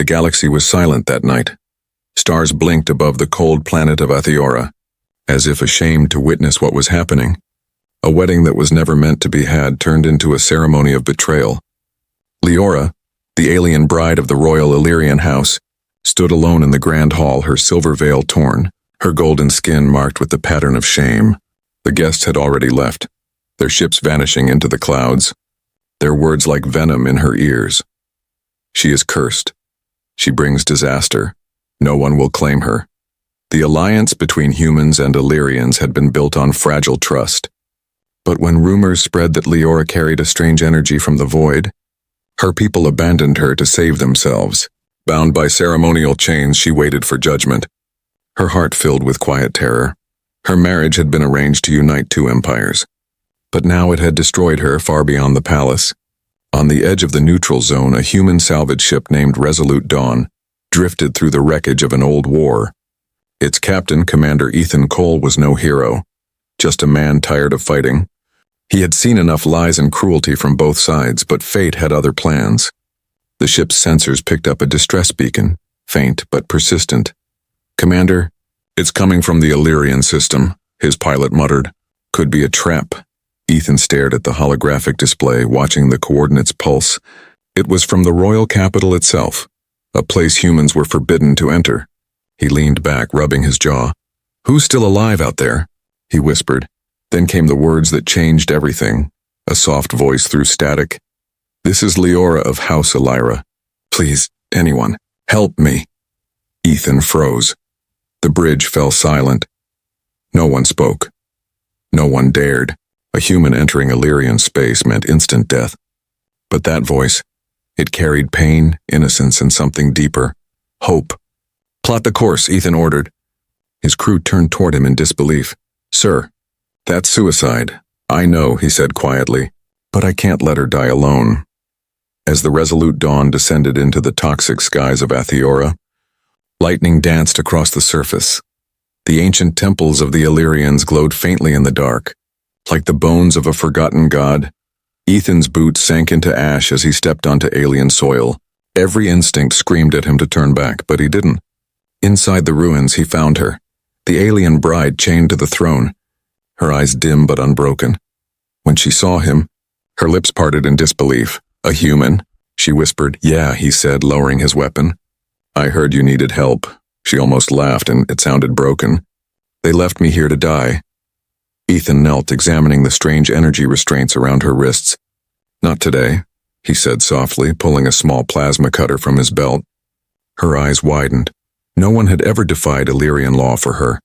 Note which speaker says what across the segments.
Speaker 1: The galaxy was silent that night. Stars blinked above the cold planet of Athiora, as if ashamed to witness what was happening. A wedding that was never meant to be had turned into a ceremony of betrayal. Leora, the alien bride of the royal Illyrian house, stood alone in the grand hall, her silver veil torn, her golden skin marked with the pattern of shame. The guests had already left, their ships vanishing into the clouds, their words like venom in her ears. She is cursed. She brings disaster. No one will claim her. The alliance between humans and Illyrians had been built on fragile trust. But when rumors spread that Leora carried a strange energy from the void, her people abandoned her to save themselves. Bound by ceremonial chains, she waited for judgment, her heart filled with quiet terror. Her marriage had been arranged to unite two empires, but now it had destroyed her far beyond the palace. On the edge of the neutral zone, a human salvage ship named Resolute Dawn drifted through the wreckage of an old war. Its captain, Commander Ethan Cole, was no hero, just a man tired of fighting. He had seen enough lies and cruelty from both sides, but fate had other plans. The ship's sensors picked up a distress beacon, faint but persistent. "Commander, it's coming from the Illyrian system," his pilot muttered. "Could be a trap." Ethan stared at the holographic display, watching the coordinates pulse. It was from the royal capital itself, a place humans were forbidden to enter. He leaned back, rubbing his jaw. "Who's still alive out there?" he whispered. Then came the words that changed everything, a soft voice through static. "This is Leora of House Illyra. Please, anyone, help me." Ethan froze. The bridge fell silent. No one spoke. No one dared. A human entering Illyrian space meant instant death. But that voice, it carried pain, innocence, and something deeper. Hope. "Plot the course," Ethan ordered. His crew turned toward him in disbelief. "Sir, that's suicide. I know," he said quietly, "but I can't let her die alone." As the Resolute Dawn descended into the toxic skies of Athiora, lightning danced across the surface. The ancient temples of the Illyrians glowed faintly in the dark, like the bones of a forgotten god. Ethan's boots sank into ash as he stepped onto alien soil. Every instinct screamed at him to turn back, but he didn't. Inside the ruins, he found her, the alien bride chained to the throne, her eyes dim but unbroken. When she saw him, her lips parted in disbelief. "A human?" she whispered. "Yeah," he said, lowering his weapon. "I heard you needed help." She almost laughed, and it sounded broken. "They left me here to die." Ethan knelt, examining the strange energy restraints around her wrists. "Not today," he said softly, pulling a small plasma cutter from his belt. Her eyes widened. No one had ever defied Illyrian law for her,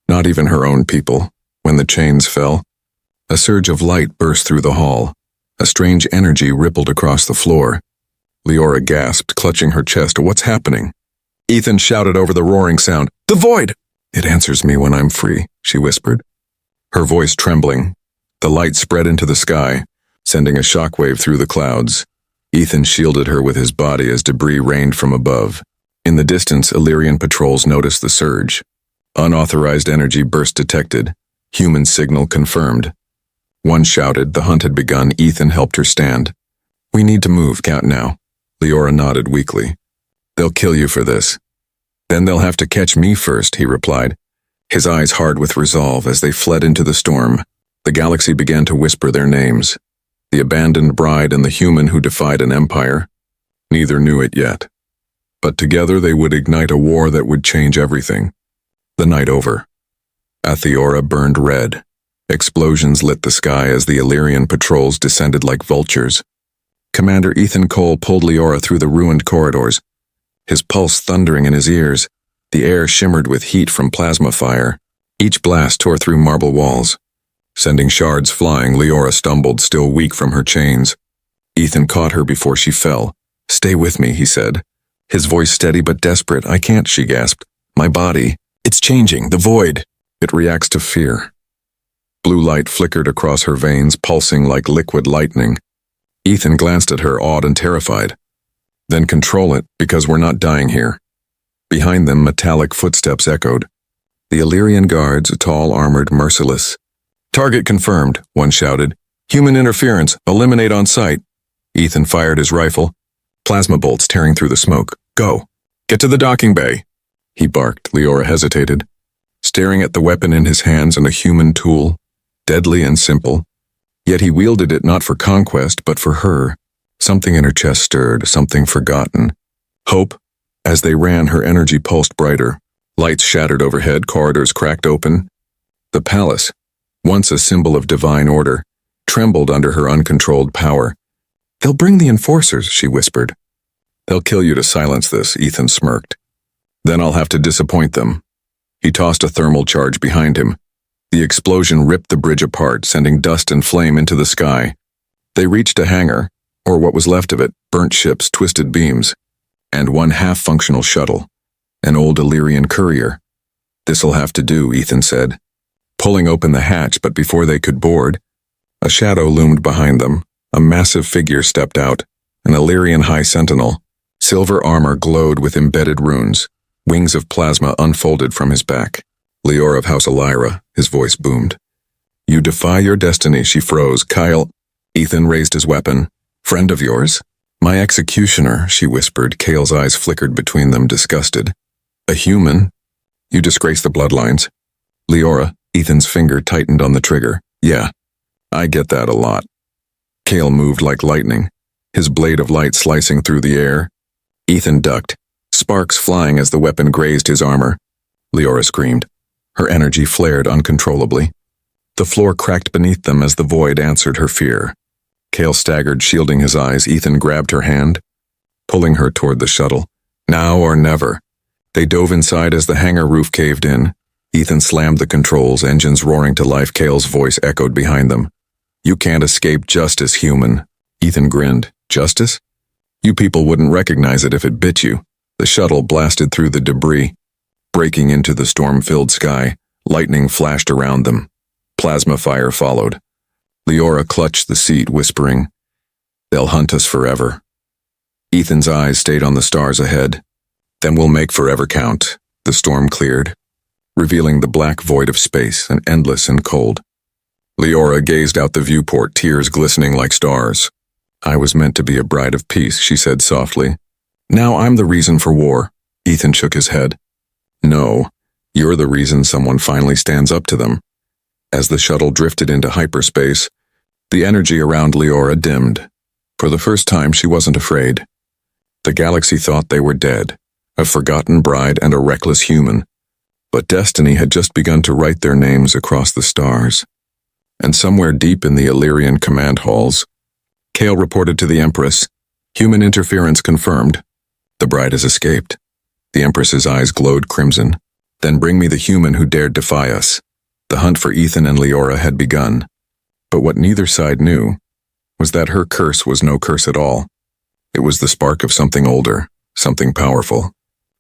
Speaker 1: not even her own people. When the chains fell, a surge of light burst through the hall. A strange energy rippled across the floor. Leora gasped, clutching her chest. "What's happening?" Ethan shouted over the roaring sound. "The void!" "It answers me when I'm free," she whispered, her voice trembling. The light spread into the sky, sending a shockwave through the clouds. Ethan shielded her with his body as debris rained from above. In the distance, Illyrian patrols noticed the surge. Unauthorized energy burst detected. Human signal confirmed. One shouted. The hunt had begun. Ethan helped her stand. "We need to move, Count, now." Leora nodded weakly. "They'll kill you for this." "Then they'll have to catch me first," he replied, his eyes hard with resolve. As they fled into the storm, the galaxy began to whisper their names. The abandoned bride and the human who defied an empire. Neither knew it yet. But together they would ignite a war that would change everything. The night over. Athiora burned red. Explosions lit the sky as the Illyrian patrols descended like vultures. Commander Ethan Cole pulled Leora through the ruined corridors, his pulse thundering in his ears. The air shimmered with heat from plasma fire. Each blast tore through marble walls. Sending shards flying, Leora stumbled, still weak from her chains. Ethan caught her before she fell. "Stay with me," he said, his voice steady but desperate. "I can't," she gasped. "My body, it's changing, the void. It reacts to fear." Blue light flickered across her veins, pulsing like liquid lightning. Ethan glanced at her, awed and terrified. "Then control it, because we're not dying here." Behind them, metallic footsteps echoed. The Illyrian guards, tall, armored, merciless. "Target confirmed," one shouted. "Human interference, eliminate on sight." Ethan fired his rifle, plasma bolts tearing through the smoke. Go. Get to the docking bay. He barked. Leora hesitated, staring at the weapon in his hands, and a human tool, deadly and simple. Yet he wielded it not for conquest, but for her. Something in her chest stirred, something forgotten. Hope. As they ran, her energy pulsed brighter. Lights shattered overhead, corridors cracked open. The palace, once a symbol of divine order, trembled under her uncontrolled power. They'll bring the enforcers, she whispered. They'll kill you to silence this, Ethan smirked. Then I'll have to disappoint them. He tossed a thermal charge behind him. The explosion ripped the bridge apart, sending dust and flame into the sky. They reached a hangar, or what was left of it, burnt ships, twisted beams, and one half-functional shuttle, an old Illyrian courier. This'll have to do, Ethan said, pulling open the hatch, but before they could board, a shadow loomed behind them. A massive figure stepped out, an Illyrian high sentinel. Silver armor glowed with embedded runes. Wings of plasma unfolded from his back. Leora of House Elira, his voice boomed. You defy your destiny, she froze. Kyle. Ethan raised his weapon. Friend of yours? My executioner, she whispered. Kale's eyes flickered between them, disgusted. A human? You disgrace the bloodlines. Leora, Ethan's finger tightened on the trigger. Yeah, I get that a lot. Kale moved like lightning, his blade of light slicing through the air. Ethan ducked, sparks flying as the weapon grazed his armor. Leora screamed. Her energy flared uncontrollably. The floor cracked beneath them as the void answered her fear. Kale staggered, shielding his eyes. Ethan grabbed her hand, pulling her toward the shuttle. Now or never. They dove inside as the hangar roof caved in. Ethan slammed the controls, engines roaring to life. Kale's voice echoed behind them. You can't escape justice, human. Ethan grinned. Justice? You people wouldn't recognize it if it bit you. The shuttle blasted through the debris, breaking into the storm-filled sky. Lightning flashed around them. Plasma fire followed. Leora clutched the seat, whispering, They'll hunt us forever. Ethan's eyes stayed on the stars ahead. Then we'll make forever count. The storm cleared, revealing the black void of space, and endless and cold. Leora gazed out the viewport, tears glistening like stars. I was meant to be a bride of peace, she said softly. Now I'm the reason for war. Ethan shook his head. No, you're the reason someone finally stands up to them. As the shuttle drifted into hyperspace, the energy around Leora dimmed. For the first time, she wasn't afraid. The galaxy thought they were dead, a forgotten bride and a reckless human. But destiny had just begun to write their names across the stars. And somewhere deep in the Illyrian command halls, Kale reported to the Empress, human interference confirmed. The bride has escaped. The Empress's eyes glowed crimson. Then bring me the human who dared defy us. The hunt for Ethan and Leora had begun. But what neither side knew was that her curse was no curse at all. It was the spark of something older, something powerful,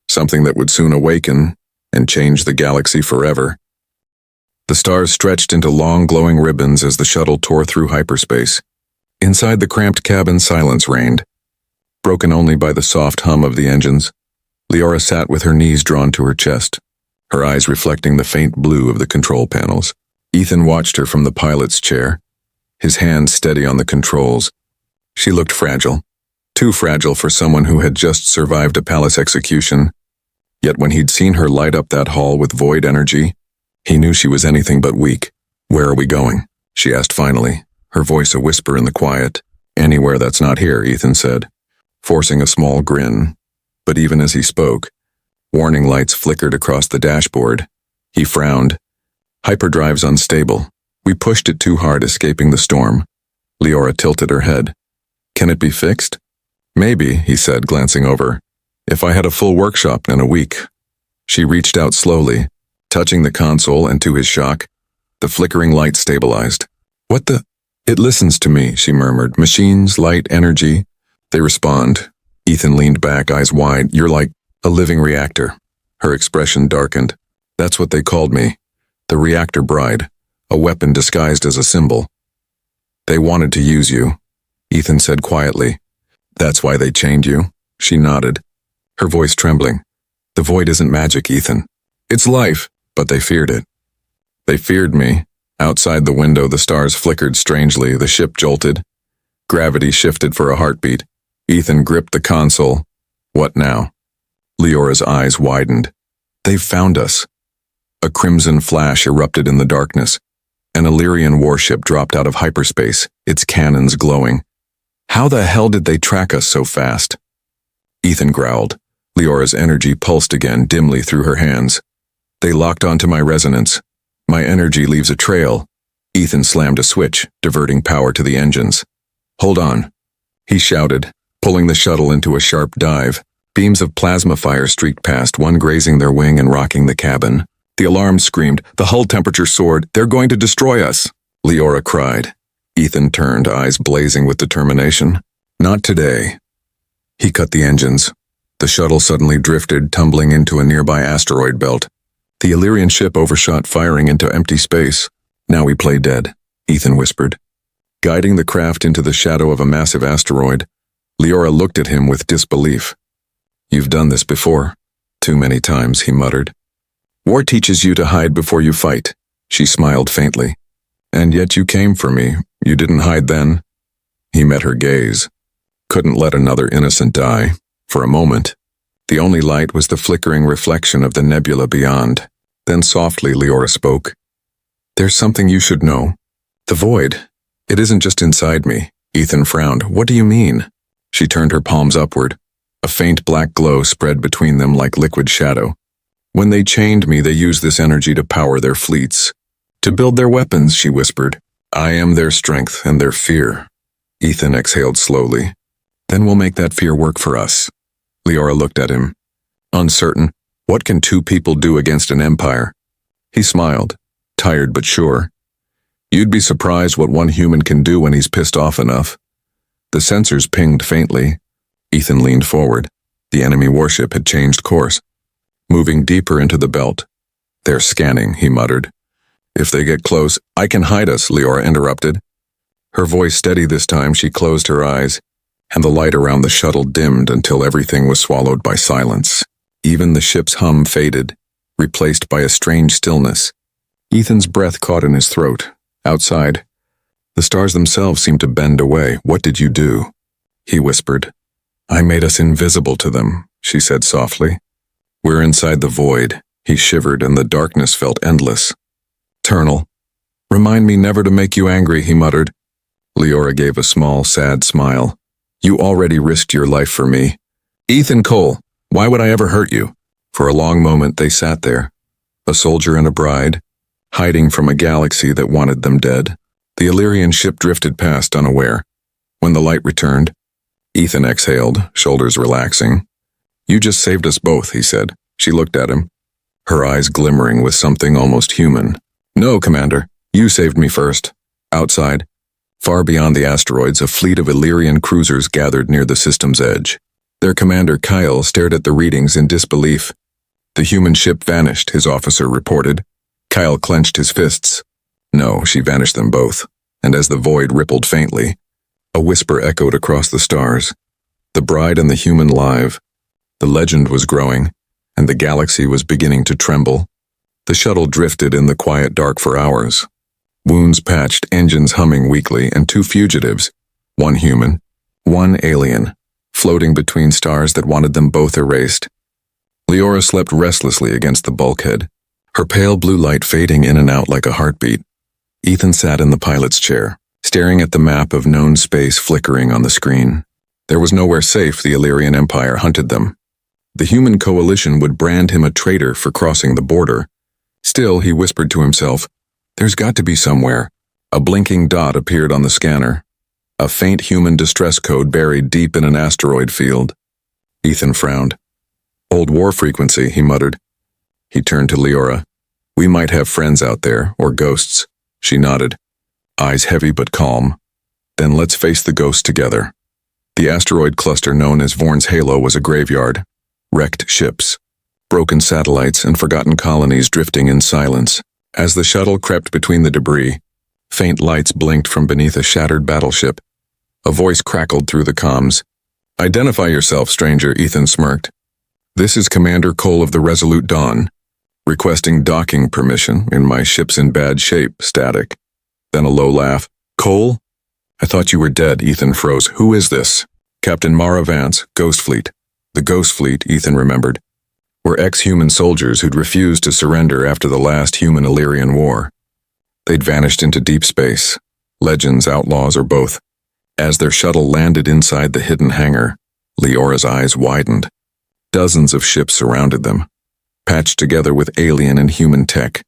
Speaker 1: something that would soon awaken and change the galaxy forever. The stars stretched into long glowing ribbons as the shuttle tore through hyperspace. Inside the cramped cabin, silence reigned, broken only by the soft hum of the engines. Leora sat with her knees drawn to her chest, her eyes reflecting the faint blue of the control panels. Ethan watched her from the pilot's chair, his hands steady on the controls. She looked fragile, too fragile for someone who had just survived a palace execution. Yet when he'd seen her light up that hall with void energy, he knew she was anything but weak. Where are we going? She asked finally, her voice a whisper in the quiet. Anywhere that's not here, Ethan said, forcing a small grin. But even as he spoke, warning lights flickered across the dashboard. He frowned. Hyperdrive's unstable. We pushed it too hard, escaping the storm. Leora tilted her head. Can it be fixed? Maybe, he said, glancing over. If I had a full workshop in a week. She reached out slowly, touching the console, and to his shock, the flickering light stabilized. What the? It listens to me, she murmured. Machines, light, energy. They respond. Ethan leaned back, eyes wide. You're like a living reactor. Her expression darkened. That's what they called me. The reactor bride. A weapon disguised as a symbol. They wanted to use you, Ethan said quietly. That's why they chained you? She nodded, her voice trembling. The void isn't magic, Ethan. It's life, but they feared it. They feared me. Outside the window, the stars flickered strangely. The ship jolted. Gravity shifted for a heartbeat. Ethan gripped the console. What now? Leora's eyes widened. They've found us. A crimson flash erupted in the darkness. An Illyrian warship dropped out of hyperspace, its cannons glowing. How the hell did they track us so fast? Ethan growled. Leora's energy pulsed again dimly through her hands. They locked onto my resonance. My energy leaves a trail. Ethan slammed a switch, diverting power to the engines. Hold on, he shouted, pulling the shuttle into a sharp dive. Beams of plasma fire streaked past, one grazing their wing and rocking the cabin. The alarm screamed. The hull temperature soared. They're going to destroy us, Leora cried. Ethan turned, eyes blazing with determination. Not today. He cut the engines. The shuttle suddenly drifted, tumbling into a nearby asteroid belt. The Illyrian ship overshot, firing into empty space. Now we play dead, Ethan whispered. Guiding the craft into the shadow of a massive asteroid, Leora looked at him with disbelief. You've done this before. Too many times, he muttered. War teaches you to hide before you fight, she smiled faintly. And yet you came for me. You didn't hide then. He met her gaze. Couldn't let another innocent die. For a moment, the only light was the flickering reflection of the nebula beyond. Then softly, Leora spoke. There's something you should know. The void. It isn't just inside me. Ethan frowned. What do you mean? She turned her palms upward. A faint black glow spread between them like liquid shadow. When they chained me, they used this energy to power their fleets. To build their weapons, she whispered. I am their strength and their fear. Ethan exhaled slowly. Then we'll make that fear work for us. Leora looked at him. Uncertain, what can two people do against an empire? He smiled, tired but sure. You'd be surprised what one human can do when he's pissed off enough. The sensors pinged faintly. Ethan leaned forward. The enemy warship had changed course, moving deeper into the belt. They're scanning, he muttered. If they get close, I can hide us, Leora interrupted. Her voice steady this time, she closed her eyes, and the light around the shuttle dimmed until everything was swallowed by silence. Even the ship's hum faded, replaced by a strange stillness. Ethan's breath caught in his throat. Outside, the stars themselves seemed to bend away. What did you do? He whispered. I made us invisible to them, she said softly. We're inside the void. He shivered, and the darkness felt endless. Eternal. Remind me never to make you angry, he muttered. Leora gave a small, sad smile. You already risked your life for me. Ethan Cole, why would I ever hurt you? For a long moment they sat there, a soldier and a bride, hiding from a galaxy that wanted them dead. The Illyrian ship drifted past unaware. When the light returned, Ethan exhaled, shoulders relaxing. You just saved us both, he said. She looked at him, her eyes glimmering with something almost human. No, Commander, you saved me first. Outside, far beyond the asteroids, a fleet of Illyrian cruisers gathered near the system's edge. Their commander, Kyle, stared at the readings in disbelief. The human ship vanished, his officer reported. Kyle clenched his fists. No, she vanished them both, and as the void rippled faintly, a whisper echoed across the stars. The bride and the human live. The legend was growing, and the galaxy was beginning to tremble. The shuttle drifted in the quiet dark for hours. Wounds patched, engines humming weakly, and two fugitives, one human, one alien, floating between stars that wanted them both erased. Leora slept restlessly against the bulkhead, her pale blue light fading in and out like a heartbeat. Ethan sat in the pilot's chair, staring at the map of known space flickering on the screen. There was nowhere safe. The Illyrian Empire hunted them. The human coalition would brand him a traitor for crossing the border. Still, he whispered to himself, there's got to be somewhere. A blinking dot appeared on the scanner, a faint human distress code buried deep in an asteroid field. Ethan frowned. Old war frequency, he muttered. He turned to Leora. We might have friends out there, or ghosts. She nodded, eyes heavy but calm. Then let's face the ghosts together. The asteroid cluster known as Vorn's Halo was a graveyard. Wrecked ships, broken satellites, and forgotten colonies drifting in silence. As the shuttle crept between the debris, faint lights blinked from beneath a shattered battleship. A voice crackled through the comms. Identify yourself, stranger, Ethan smirked. This is Commander Cole of the Resolute Dawn. Requesting docking permission. In my ship's in bad shape, static. Then a low laugh. Cole? I thought you were dead, Ethan froze. Who is this? Captain Mara Vance, Ghost Fleet. The Ghost Fleet, Ethan remembered. were ex-human soldiers who'd refused to surrender after the last human-Illyrian war. They'd vanished into deep space, legends, outlaws, or both. As their shuttle landed inside the hidden hangar, Leora's eyes widened. Dozens of ships surrounded them, patched together with alien and human tech.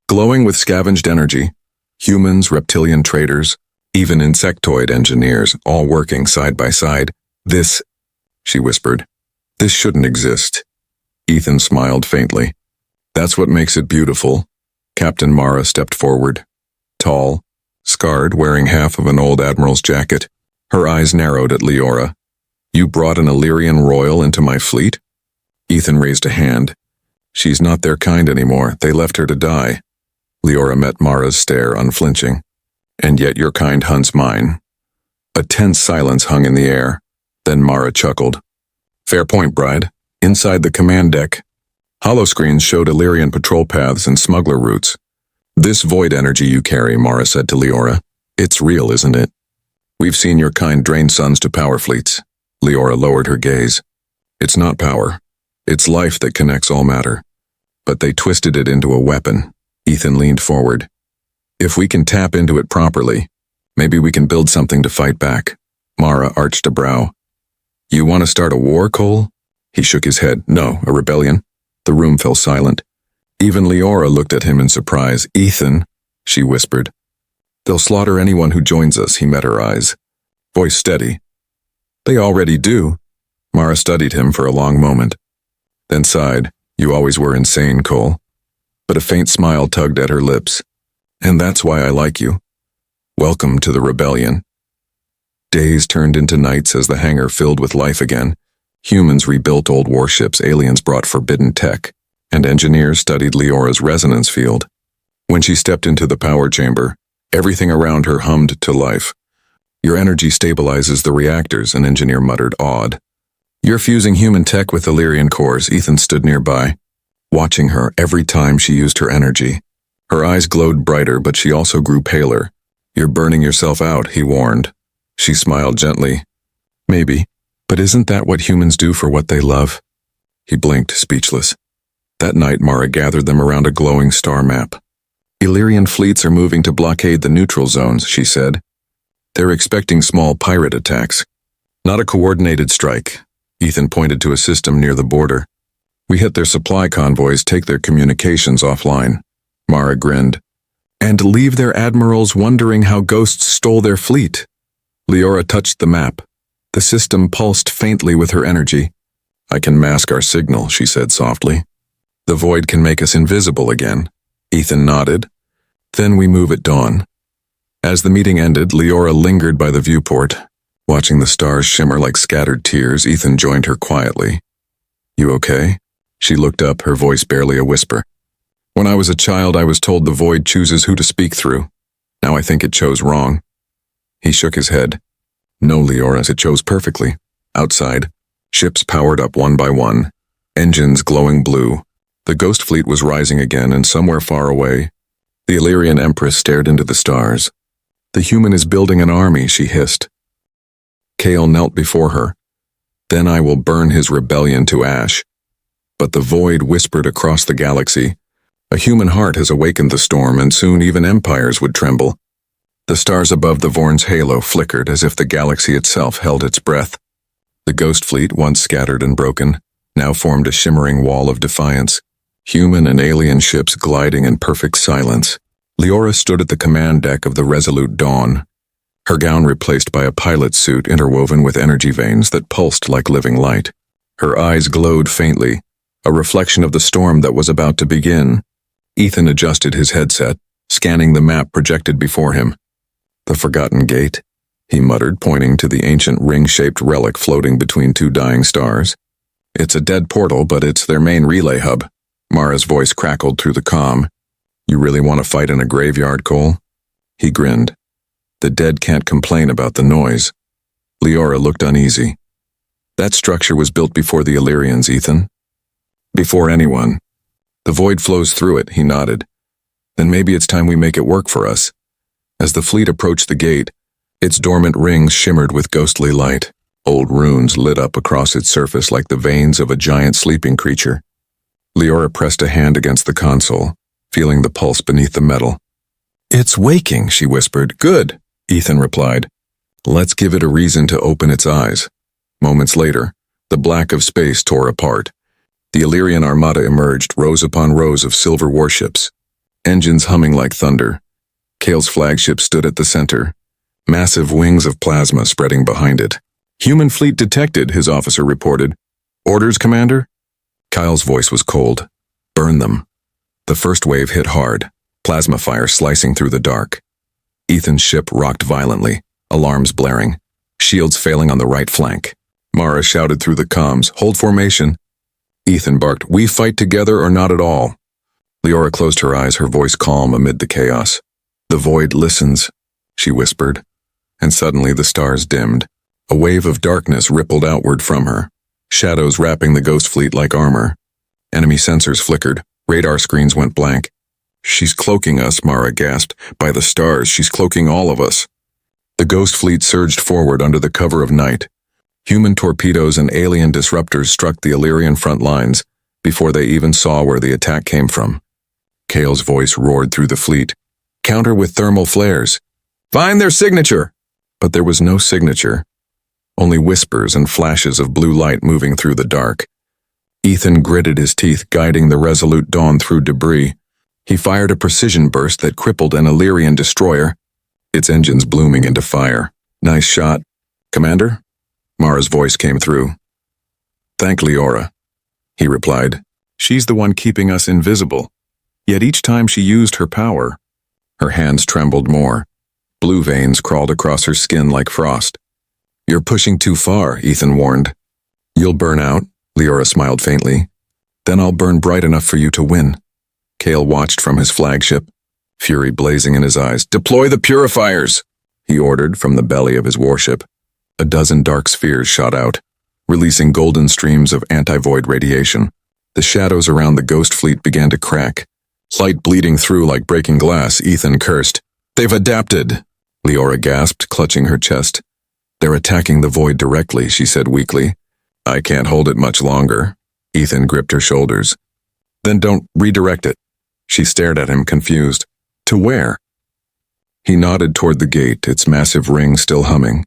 Speaker 1: Glowing with scavenged energy, humans, reptilian traders, even insectoid engineers, all working side by side. This, she whispered, this shouldn't exist. Ethan smiled faintly. That's what makes it beautiful. Captain Mara stepped forward. Tall, scarred, wearing half of an old admiral's jacket. Her eyes narrowed at Leora. You brought an Illyrian royal into my fleet? Ethan raised a hand. She's not their kind anymore. They left her to die. Leora met Mara's stare, unflinching. And yet your kind hunts mine. A tense silence hung in the air. Then Mara chuckled. Fair point, bride. Inside the command deck, holoscreens showed Illyrian patrol paths and smuggler routes. This void energy you carry, Mara said to Leora. It's real, isn't it? We've seen your kind drain suns to power fleets. Leora lowered her gaze. It's not power. It's life that connects all matter. But they twisted it into a weapon. Ethan leaned forward. If we can tap into it properly, maybe we can build something to fight back. Mara arched a brow. You want to start a war, Cole? He shook his head. No, a rebellion. The room fell silent. Even Leora looked at him in surprise. Ethan, she whispered. They'll slaughter anyone who joins us, he met her eyes. Voice steady. They already do. Mara studied him for a long moment. Then sighed. You always were insane, Cole. But a faint smile tugged at her lips. And that's why I like you. Welcome to the rebellion. Days turned into nights as the hangar filled with life again. Humans rebuilt old warships, aliens brought forbidden tech, and engineers studied Leora's resonance field. When she stepped into the power chamber, everything around her hummed to life. Your energy stabilizes the reactors, an engineer muttered, awed. You're fusing human tech with Illyrian cores. Ethan stood nearby, watching her every time she used her energy. Her eyes glowed brighter, but she also grew paler. You're burning yourself out, he warned. She smiled gently. Maybe. But isn't that what humans do for what they love? He blinked, speechless. That night, Mara gathered them around a glowing star map. Illyrian fleets are moving to blockade the neutral zones, she said. They're expecting small pirate attacks. Not a coordinated strike. Ethan pointed to a system near the border. We hit their supply convoys, take their communications offline. Mara grinned. And leave their admirals wondering how ghosts stole their fleet. Leora touched the map. The system pulsed faintly with her energy. I can mask our signal, she said softly. The void can make us invisible again. Ethan nodded. Then we move at dawn. As the meeting ended, Leora lingered by the viewport. Watching the stars shimmer like scattered tears, Ethan joined her quietly. You okay? She looked up, her voice barely a whisper. When I was a child, I was told the void chooses who to speak through. Now I think it chose wrong. He shook his head. No, Leora, it chose perfectly. Outside, ships powered up one by one, engines glowing blue. The ghost fleet was rising again, and somewhere far away, the Illyrian Empress stared into the stars. The human is building an army, she hissed. Kale knelt before her. Then I will burn his rebellion to ash. But the void whispered across the galaxy. A human heart has awakened the storm, and soon even empires would tremble. The stars above the Vorn's halo flickered as if the galaxy itself held its breath. The ghost fleet, once scattered and broken, now formed a shimmering wall of defiance, human and alien ships gliding in perfect silence. Leora stood at the command deck of the Resolute Dawn, her gown replaced by a pilot's suit interwoven with energy veins that pulsed like living light. Her eyes glowed faintly, a reflection of the storm that was about to begin. Ethan adjusted his headset, scanning the map projected before him. The Forgotten Gate, he muttered, pointing to the ancient ring-shaped relic floating between two dying stars. It's a dead portal, but it's their main relay hub. Mara's voice crackled through the comm. You really want to fight in a graveyard, Cole? He grinned. The dead can't complain about the noise. Leora looked uneasy. That structure was built before the Illyrians, Ethan. Before anyone. The void flows through it, he nodded. Then maybe it's time we make it work for us. As the fleet approached the gate, its dormant rings shimmered with ghostly light. Old runes lit up across its surface like the veins of a giant sleeping creature. Leora pressed a hand against the console, feeling the pulse beneath the metal. "It's waking," she whispered. "Good," Ethan replied. "Let's give it a reason to open its eyes." Moments later, the black of space tore apart. The Illyrian armada emerged, rows upon rows of silver warships, engines humming like thunder. Kale's flagship stood at the center, massive wings of plasma spreading behind it. "Human fleet detected," his officer reported. "Orders, Commander?" Kyle's voice was cold. "Burn them." The first wave hit hard, plasma fire slicing through the dark. Ethan's ship rocked violently, alarms blaring, shields failing on the right flank. Mara shouted through the comms, "Hold formation." Ethan barked, "We fight together or not at all." Leora closed her eyes, her voice calm amid the chaos. "The void listens," she whispered, and suddenly the stars dimmed. A wave of darkness rippled outward from her, shadows wrapping the ghost fleet like armor. Enemy sensors flickered, radar screens went blank. "She's cloaking us," Mara gasped. "By the stars, she's cloaking all of us." The ghost fleet surged forward under the cover of night. Human torpedoes and alien disruptors struck the Illyrian front lines before they even saw where the attack came from. Kale's voice roared through the fleet. "Counter with thermal flares. Find their signature!" But there was no signature, only whispers and flashes of blue light moving through the dark. Ethan gritted his teeth, guiding the Resolute Dawn through debris. He fired a precision burst that crippled an Illyrian destroyer, its engines blooming into fire. "Nice shot, Commander?" Mara's voice came through. "Thank Leora," he replied. "She's the one keeping us invisible." Yet each time she used her power, her hands trembled more. Blue veins crawled across her skin like frost. "You're pushing too far," Ethan warned. "You'll burn out," Leora smiled faintly. "Then I'll burn bright enough for you to win." Kale watched from his flagship, fury blazing in his eyes. "Deploy the purifiers," he ordered from the belly of his warship. A dozen dark spheres shot out, releasing golden streams of anti-void radiation. The shadows around the ghost fleet began to crack, light bleeding through like breaking glass. Ethan cursed. "They've adapted," Leora gasped, clutching her chest. "They're attacking the void directly," she said weakly. "I can't hold it much longer." Ethan gripped her shoulders. "Then don't redirect it." She stared at him, confused. "To where?" He nodded toward the gate, its massive ring still humming.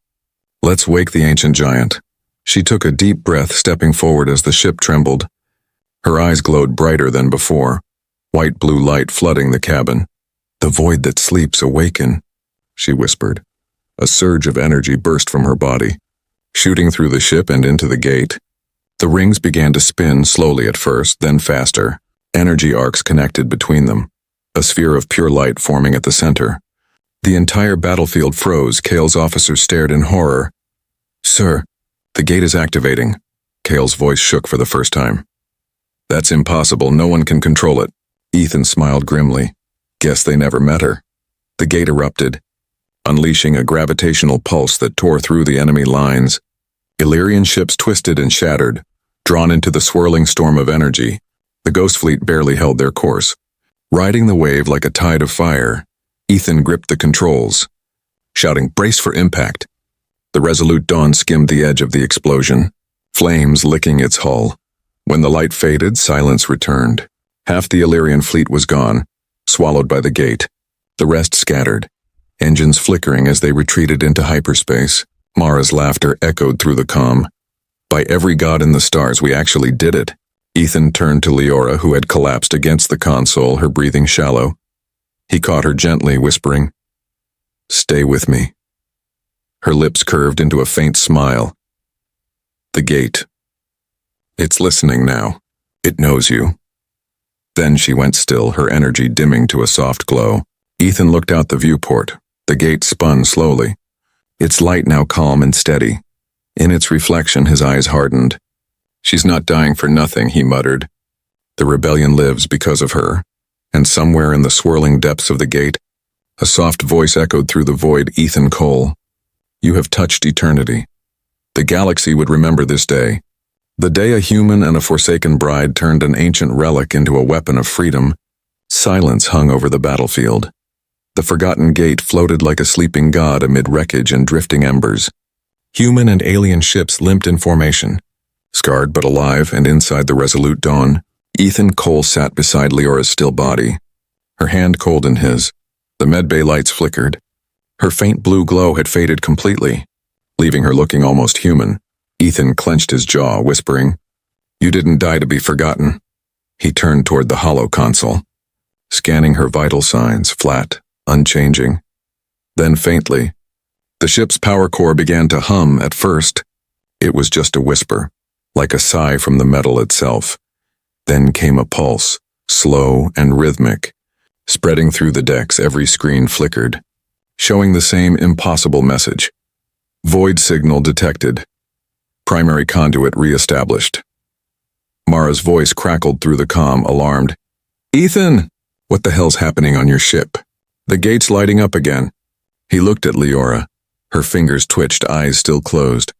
Speaker 1: "Let's wake the ancient giant." She took a deep breath, stepping forward as the ship trembled. Her eyes glowed brighter than before, white blue light flooding the cabin. "The void that sleeps awaken," she whispered. A surge of energy burst from her body, shooting through the ship and into the gate. The rings began to spin, slowly at first, then faster. Energy arcs connected between them, a sphere of pure light forming at the center. The entire battlefield froze. Kale's officer stared in horror. "Sir, the gate is activating." Kale's voice shook for the first time. "That's impossible. No one can control it." Ethan smiled grimly. Guess they never met her. The gate erupted, unleashing a gravitational pulse that tore through the enemy lines. Illyrian ships twisted and shattered, drawn into the swirling storm of energy. The ghost fleet barely held their course. Riding the wave like a tide of fire, Ethan gripped the controls, shouting, "Brace for impact." The Resolute Dawn skimmed the edge of the explosion, flames licking its hull. When the light faded, silence returned. Half the Illyrian fleet was gone, swallowed by the gate. The rest scattered, engines flickering as they retreated into hyperspace. Mara's laughter echoed through the comm. "By every god in the stars, we actually did it." Ethan turned to Leora, who had collapsed against the console, her breathing shallow. He caught her gently, whispering, "Stay with me." Her lips curved into a faint smile. "The gate. It's listening now. It knows you." Then she went still, her energy dimming to a soft glow. Ethan looked out the viewport. The gate spun slowly, its light now calm and steady. In its reflection, his eyes hardened. "She's not dying for nothing," he muttered. "The rebellion lives because of her." And somewhere in the swirling depths of the gate, a soft voice echoed through the void. "Ethan Cole, you have touched eternity." The galaxy would remember this day. The day a human and a forsaken bride turned an ancient relic into a weapon of freedom. Silence hung over the battlefield. The forgotten gate floated like a sleeping god amid wreckage and drifting embers. Human and alien ships limped in formation, scarred but alive, and inside the Resolute Dawn, Ethan Cole sat beside Leora's still body, her hand cold in his. The medbay lights flickered. Her faint blue glow had faded completely, leaving her looking almost human. Ethan clenched his jaw, whispering, "You didn't die to be forgotten." He turned toward the hollow console, scanning her vital signs, flat, unchanging. Then faintly, the ship's power core began to hum. At first, it was just a whisper, like a sigh from the metal itself. Then came a pulse, slow and rhythmic. Spreading through the decks, every screen flickered, showing the same impossible message. Void signal detected. Primary conduit re-established. Mara's voice crackled through the comm, alarmed. "Ethan! What the hell's happening on your ship?" "The gate's lighting up again." He looked at Leora. Her fingers twitched, eyes still closed.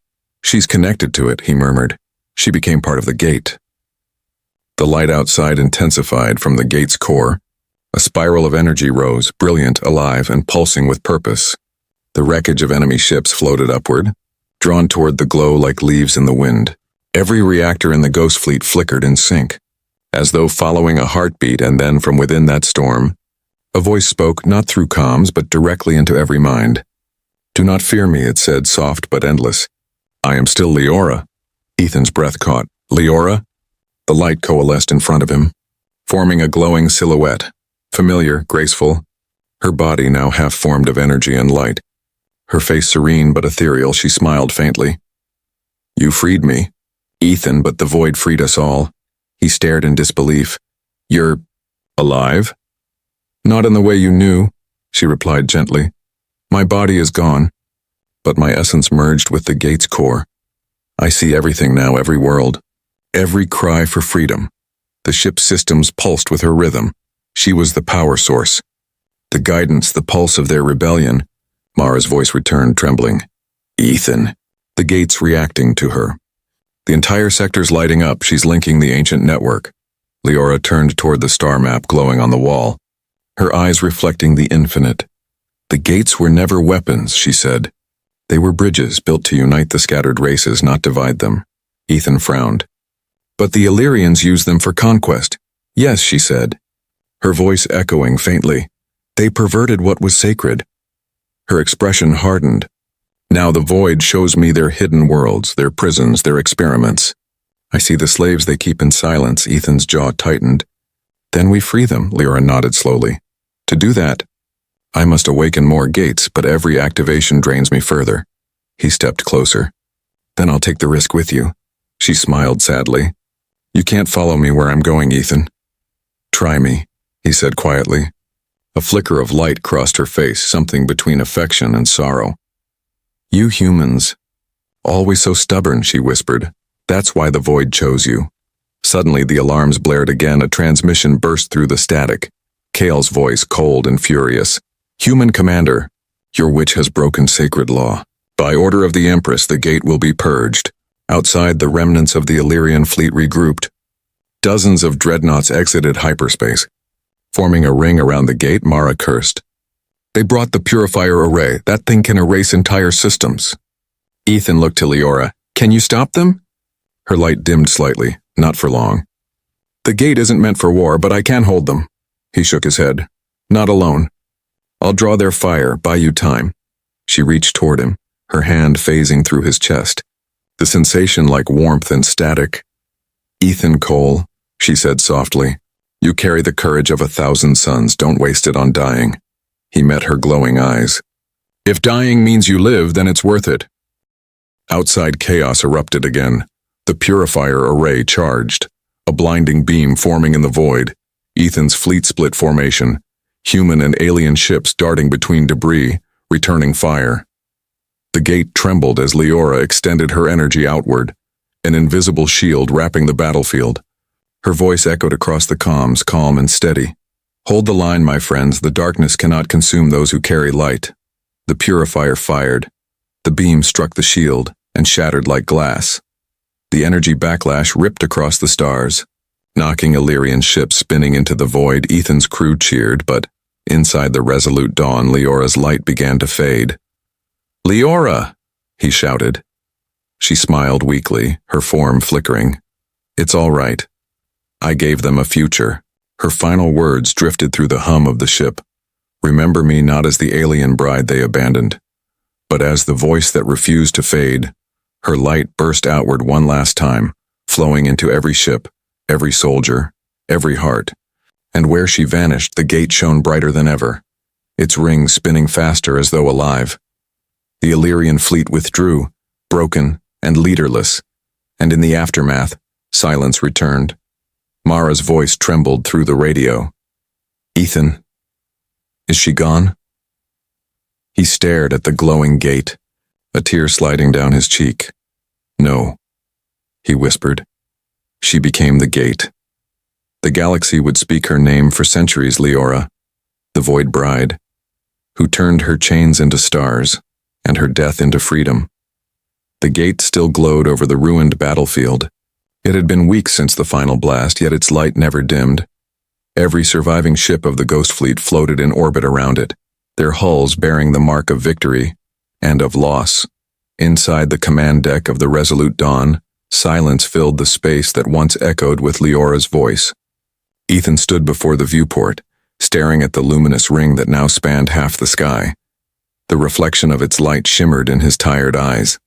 Speaker 1: "She's connected to it," he murmured. "She became part of the gate." The light outside intensified from the gate's core. A spiral of energy rose, brilliant, alive, and pulsing with purpose. The wreckage of enemy ships floated upward, drawn toward the glow like leaves in the wind. Every reactor in the Ghost Fleet flickered in sync, as though following a heartbeat, and then from within that storm, a voice spoke, not through comms, but directly into every mind. "Do not fear me," it said, soft but endless. "I am still Leora." Ethan's breath caught. "Leora?" The light coalesced in front of him, forming a glowing silhouette. Familiar, graceful, her body now half formed of energy and light. Her face serene but ethereal, she smiled faintly. "You freed me, Ethan, but the void freed us all." He stared in disbelief. "You're alive?" "Not in the way you knew," she replied gently. "My body is gone, but my essence merged with the gate's core. I see everything now, every world, every cry for freedom." The ship's systems pulsed with her rhythm. She was the power source, the guidance, the pulse of their rebellion. Mara's voice returned, trembling. "Ethan." The gate's reacting to her. The entire sector's lighting up. She's linking the ancient network. Leora turned toward the star map glowing on the wall, her eyes reflecting the infinite. "The gates were never weapons," she said. "They were bridges built to unite the scattered races, not divide them." Ethan frowned. "But the Illyrians used them for conquest." "Yes," she said, her voice echoing faintly. "They perverted what was sacred." Her expression hardened. "Now the void shows me their hidden worlds, their prisons, their experiments. I see the slaves they keep in silence." Ethan's jaw tightened. "Then we free them," Leora nodded slowly. "To do that, I must awaken more gates, but every activation drains me further." He stepped closer. "Then I'll take the risk with you." She smiled sadly. "You can't follow me where I'm going, Ethan." "Try me," he said quietly. A flicker of light crossed her face, something between affection and sorrow. "You humans, always so stubborn," she whispered. "That's why the void chose you." Suddenly the alarms blared again. A transmission burst through the static. Kale's voice, cold and furious. "Human commander, your witch has broken sacred law. By order of the Empress, the gate will be purged." Outside, the remnants of the Illyrian fleet regrouped. Dozens of dreadnoughts exited hyperspace. Forming a ring around the gate, Mara cursed. "They brought the purifier array. That thing can erase entire systems." Ethan looked to Leora. "Can you stop them?" Her light dimmed slightly. "Not for long." "The gate isn't meant for war, but I can hold them." He shook his head. "Not alone. I'll draw their fire, buy you time." She reached toward him, her hand phasing through his chest, the sensation like warmth and static. "Ethan Cole," she said softly, "you carry the courage of 1,000 sons. Don't waste it on dying." He met her glowing eyes. "If dying means you live, then it's worth it." Outside, chaos erupted again. The purifier array charged, a blinding beam forming in the void. Ethan's fleet split formation, human and alien ships darting between debris, returning fire. The gate trembled as Leora extended her energy outward, an invisible shield wrapping the battlefield. Her voice echoed across the comms, calm and steady. "Hold the line, my friends. The darkness cannot consume those who carry light." The purifier fired. The beam struck the shield and shattered like glass. The energy backlash ripped across the stars, knocking Illyrian ships spinning into the void. Ethan's crew cheered, but inside the resolute dawn, Leora's light began to fade. "Leora!" he shouted. She smiled weakly, her form flickering. "It's all right. I gave them a future. Her final words drifted through the hum of the ship. Remember me not as the alien bride they abandoned, but as the voice that refused to fade. Her light burst outward one last time, flowing into every ship, every soldier, every heart. And where she vanished, the gate shone brighter than ever, its rings spinning faster as though alive. The Illyrian fleet withdrew, broken and leaderless, and in the aftermath, silence returned. Mara's voice trembled through the radio. "Ethan, is she gone?" He stared at the glowing gate, a tear sliding down his cheek. "No," he whispered. "She became the gate. The galaxy would speak her name for centuries, Leora, the Void Bride, who turned her chains into stars and her death into freedom." The gate still glowed over the ruined battlefield. It had been weeks since the final blast, yet its light never dimmed. Every surviving ship of the Ghost Fleet floated in orbit around it, their hulls bearing the mark of victory and of loss. Inside the command deck of the Resolute Dawn, silence filled the space that once echoed with Leora's voice. Ethan stood before the viewport, staring at the luminous ring that now spanned half the sky. The reflection of its light shimmered in his tired eyes.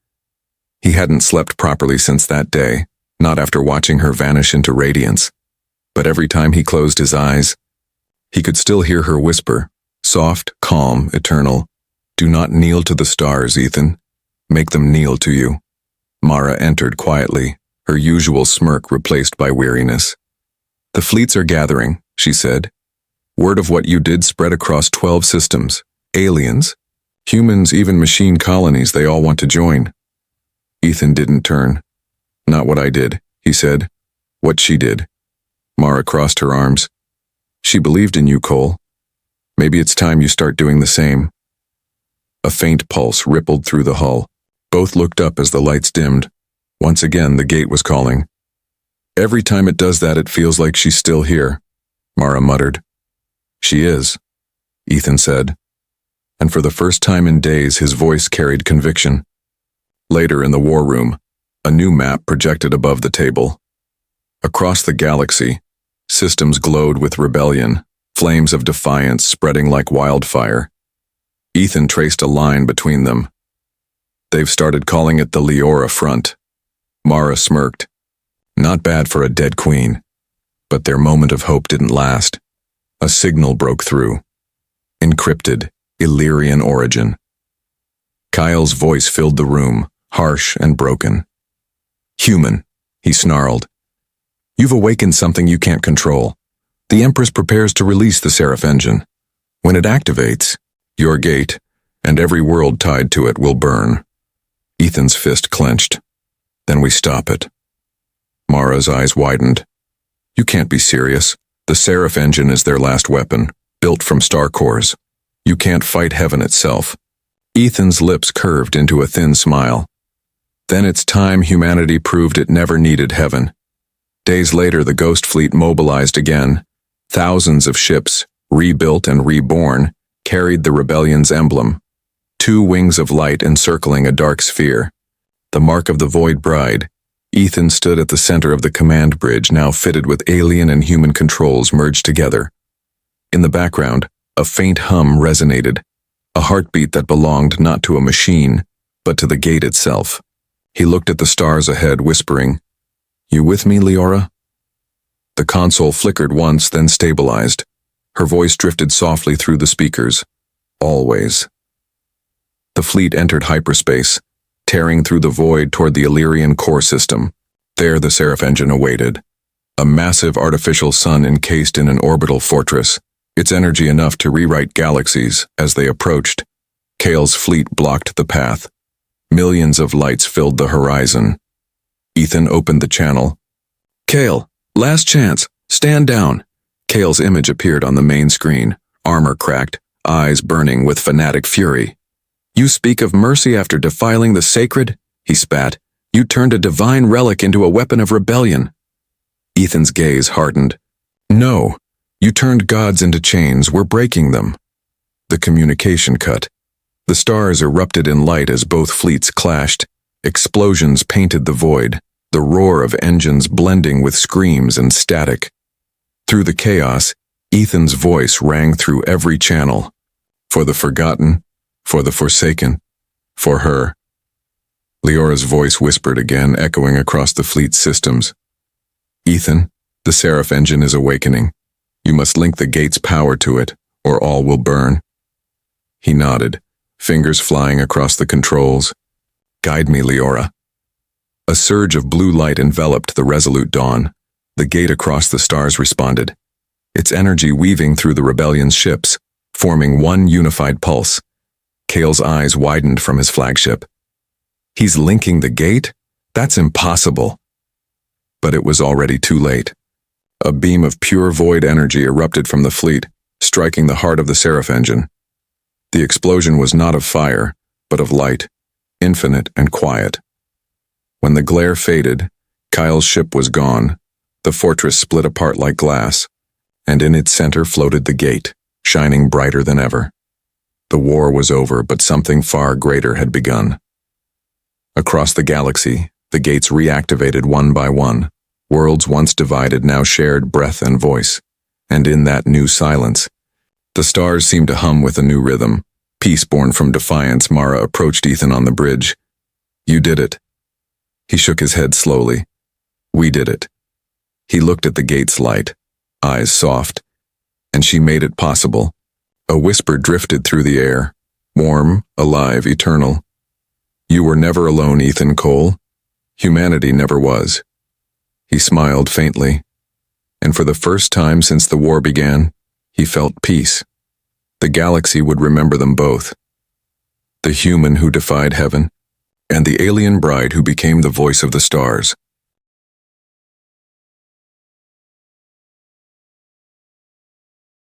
Speaker 1: He hadn't slept properly since that day, not after watching her vanish into radiance. But every time he closed his eyes, he could still hear her whisper, soft, calm, eternal, "Do not kneel to the stars, Ethan. Make them kneel to you." Mara entered quietly, her usual smirk replaced by weariness. "The fleets are gathering," she said. "Word of what you did spread across 12 systems. Aliens, humans, even machine colonies, they all want to join." Ethan didn't turn. "Not what I did," he said. "What she did." Mara crossed her arms. "She believed in you, Cole. Maybe it's time you start doing the same." A faint pulse rippled through the hull. Both looked up as the lights dimmed. Once again, the gate was calling. "Every time it does that, it feels like she's still here," Mara muttered. "She is," Ethan said. And for the first time in days, his voice carried conviction. Later in the war room, a new map projected above the table. Across the galaxy, systems glowed with rebellion, flames of defiance spreading like wildfire. Ethan traced a line between them. "They've started calling it the Leora Front." Mara smirked. Not bad for a dead queen. But their moment of hope didn't last. A signal broke through. Encrypted, Illyrian origin. Kyle's voice filled the room, harsh and broken. "Human," he snarled. "You've awakened something you can't control. The Empress prepares to release the Seraph engine. When it activates, your gate, and every world tied to it, will burn." Ethan's fist clenched. "Then we stop it." Mara's eyes widened. "You can't be serious. The Seraph engine is their last weapon, built from star cores. You can't fight heaven itself." Ethan's lips curved into a thin smile. "Then it's time humanity proved it never needed heaven." Days later, the Ghost Fleet mobilized again. Thousands of ships, rebuilt and reborn, carried the rebellion's emblem. 2 wings of light encircling a dark sphere. The mark of the Void Bride. Ethan stood at the center of the command bridge, now fitted with alien and human controls merged together. In the background, a faint hum resonated, a heartbeat that belonged not to a machine, but to the gate itself. He looked at the stars ahead, whispering, "You with me, Leora?" The console flickered once, then stabilized. Her voice drifted softly through the speakers. "Always." The fleet entered hyperspace, tearing through the void toward the Illyrian core system. There the Seraph engine awaited. A massive artificial sun encased in an orbital fortress, its energy enough to rewrite galaxies as they approached. Kale's fleet blocked the path. Millions of lights filled the horizon. Ethan opened the channel. "Kale, last chance, stand down." Kale's image appeared on the main screen, armor cracked, eyes burning with fanatic fury. "You speak of mercy after defiling the sacred?" he spat. "You turned a divine relic into a weapon of rebellion." Ethan's gaze hardened. "No, you turned gods into chains. We're breaking them." The communication cut. The stars erupted in light as both fleets clashed. Explosions painted the void. the roar of engines blending with screams and static. Through the chaos, Ethan's voice rang through every channel. For the forgotten, for the forsaken, for her. Leora's voice whispered again, echoing across the fleet's systems. Ethan, the Seraph engine is awakening. You must link the gate's power to it, or all will burn. He nodded, fingers flying across the controls. Guide me, Leora. A surge of blue light enveloped the resolute dawn. The gate across the stars responded, its energy weaving through the rebellion's ships, forming one unified pulse. Kale's eyes widened from his flagship. He's linking the gate? That's impossible. But it was already too late. A beam of pure void energy erupted from the fleet, striking the heart of the Seraph engine. The explosion was not of fire, but of light, infinite and quiet. When the glare faded, Kyle's ship was gone. The fortress split apart like glass, and in its center floated the gate, shining brighter than ever. The war was over, but something far greater had begun. Across the galaxy, the gates reactivated one by one. Worlds once divided now shared breath and voice. And in that new silence, the stars seemed to hum with a new rhythm. Peace born from defiance, Mara approached Ethan on the bridge. You did it. He shook his head slowly. We did it. He looked at the gate's light, eyes soft, and she made it possible. A whisper drifted through the air, warm, alive, eternal. You were never alone, Ethan Cole. Humanity never was. He smiled faintly, and for the first time since the war began, he felt peace. The galaxy would remember them both. The human who defied heaven, and the alien bride who became the voice of the stars.